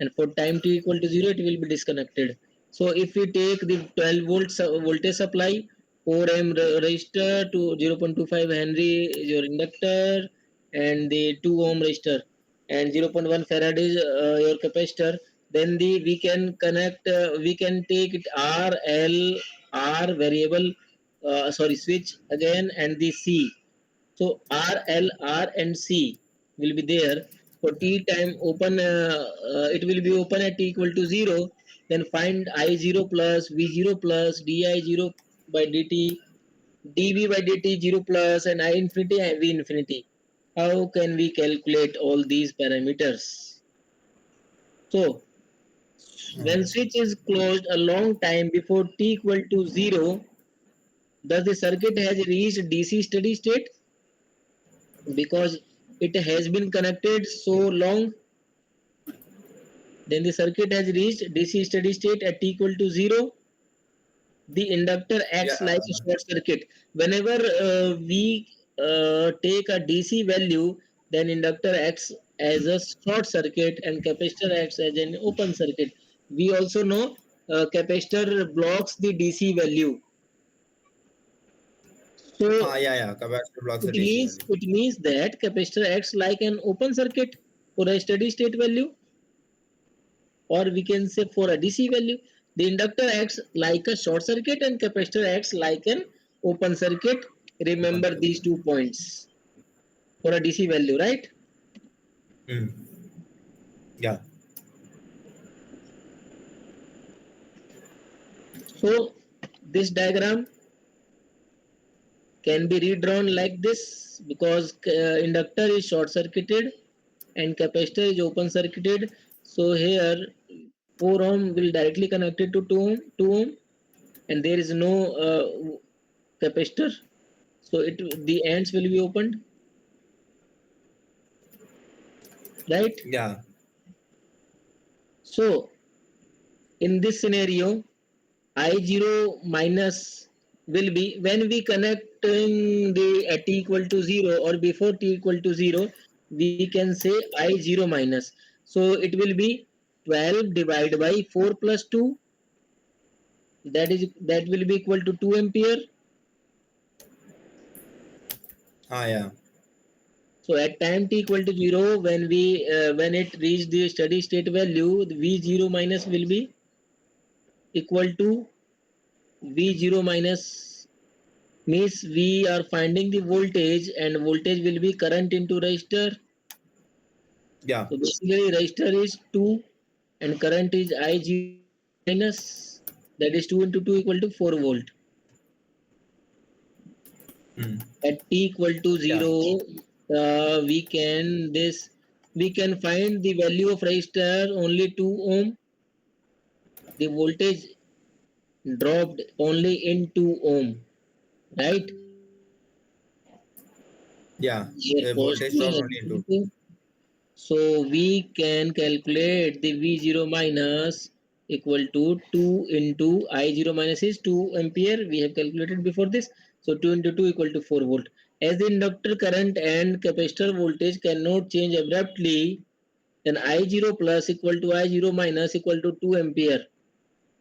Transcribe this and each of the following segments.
and for time t equal to 0 it will be disconnected. So if we take the 12 volts voltage supply, 4 ohm resistor to 0.25 henry is your inductor, and the 2 ohm resistor and 0.1 farad is your capacitor, then we can connect, we can take it R L R variable, sorry, switch again, and the C. So R L R and C will be there. For t time open, it will be open at t equal to 0. Then find I0 plus V0 plus di0 by dt, dv by dt 0 plus, and I infinity and V infinity. How can we calculate all these parameters? So when switch is closed a long time before t equal to 0, does the circuit has reached DC steady state? Because it has been connected so long, then the circuit has reached DC steady state at t equal to 0. The inductor acts Yeah. like a short circuit. Whenever we take a DC value, then inductor acts as a short circuit and capacitor acts as an open circuit. We also know capacitor blocks the DC value. So Yeah. Capacitor blocks the DC value. it means that capacitor acts like an open circuit for a steady state value, or we can say for a DC value. The inductor acts like a short circuit and capacitor acts like an open circuit. Open Remember these circuit. 2 points for a DC value, right? Mm. Yeah. So this diagram can be redrawn like this, because inductor is short circuited and capacitor is open circuited. So here 4 ohm will directly connected to 2 ohm, and there is no capacitor. So the ends will be opened, right? Yeah. So in this scenario, I0 minus will be when we connecting the at t equal to 0 or before t equal to 0, we can say I0 minus. So it will be 12 divided by 4 plus 2, that will be equal to 2 ampere. Yeah. So at time t equal to 0, when it reach the steady state value, the V0 minus will be equal to V0 minus means we are finding the voltage, and voltage will be current into resistor. Yeah. So basically resistor is 2 and current is I0 minus, that is 2 into 2 equal to 4 volt. Mm. At t equal to Yeah. 0, we can find the value of resistor only 2 ohm. The voltage dropped only in 2 ohm, right? Yeah. Here The voltage positive dropped and only into. negative. So we can calculate the V0 minus equal to 2 into I0 minus is 2 ampere. We have calculated before this. So 2 into 2 equal to 4 volt. As the inductor current and capacitor voltage cannot change abruptly, then I0 plus equal to I0 minus equal to 2 ampere.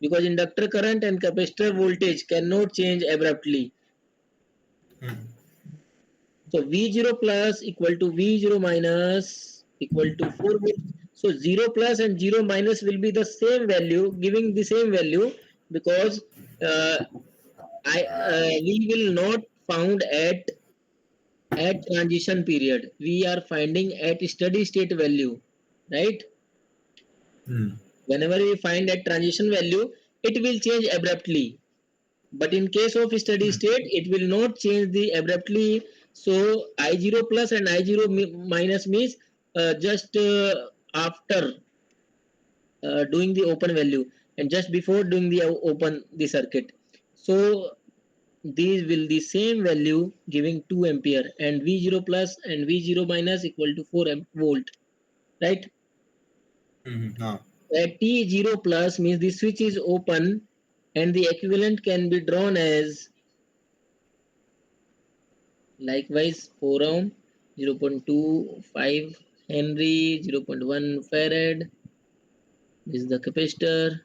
Because inductor current and capacitor voltage cannot change abruptly. Mm. So V0 plus equal to V0 minus equal to 4 volts. So 0 plus and 0 minus will be the same value, giving the same value, because uh, we will not found at transition period. We are finding at steady state value, right? Mm. Whenever we find at transition value, it will change abruptly. But in case of steady state, it will not change the abruptly. So I0 plus and I0 minus means just after doing the open value and just before doing the open the circuit. So these will the same value giving 2 ampere, and V0 plus and V0 minus equal to 4 volt, right? Mm. At T0 plus means the switch is open, and the equivalent can be drawn as likewise 4 ohm, 0.25 Henry, 0.1 Farad, This is the capacitor,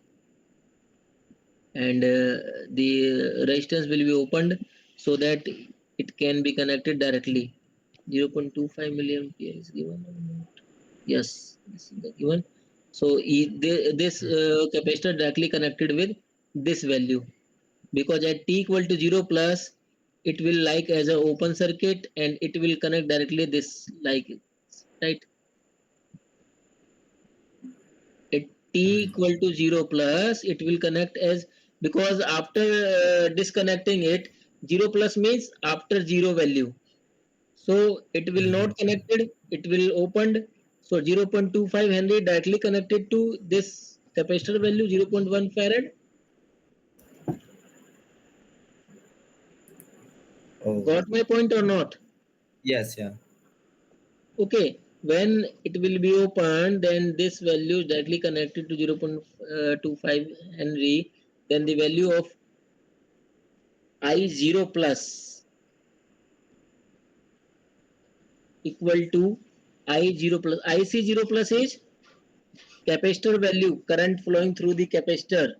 and the resistance will be opened so that it can be connected directly. 0.25 milliampere is given or not? Yes, this is the given. So this capacitor directly connected with this value, because at t equal to 0 plus it will like as an open circuit and it will connect directly this, like, right. At t equal to 0 plus it will connect as, because after disconnecting it, 0 plus means after 0 value, so it will not connected, it will opened. So 0.25 Henry directly connected to this capacitor value 0.1 farad. Oh, Got my point or not? yes, yeah. Okay, when it will be opened, then this value is directly connected to 0.25 Henry. Then the value of I0 plus equal to I0 plus. IC0 plus is capacitor value, current flowing through the capacitor,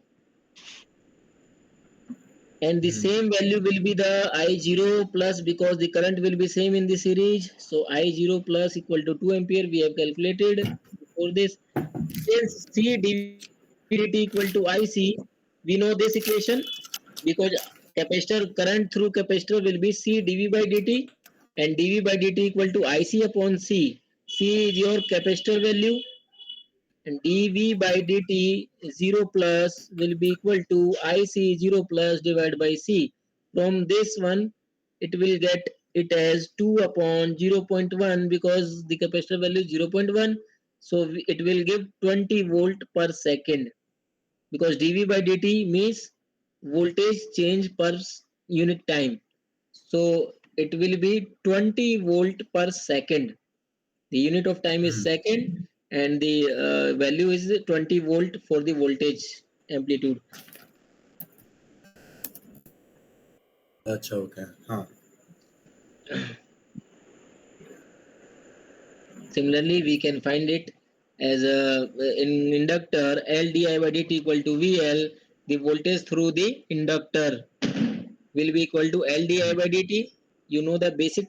and the same value will be the I0 plus, because the current will be same in the series. So I0 plus equal to 2 ampere we have calculated before this. Since C dV by dt equal to IC, we know this equation, because capacitor current through capacitor will be C dV by dt, and dV by dt equal to IC upon C. C is your capacitor value, and dV by dt 0 plus will be equal to IC 0 plus divided by C. From this one, it will get it as 2 upon 0.1, because the capacitor value is 0.1. So it will give 20 volt per second, because dV by dt means voltage change per unit time. So it will be 20 volt per second. The unit of time is second, and the value is 20 volt for the voltage amplitude. अच्छा, okay. हाँ. Similarly, we can find it as a in inductor L di by dt equal to VL. The voltage through the inductor will be equal to L di by dt. You know the basic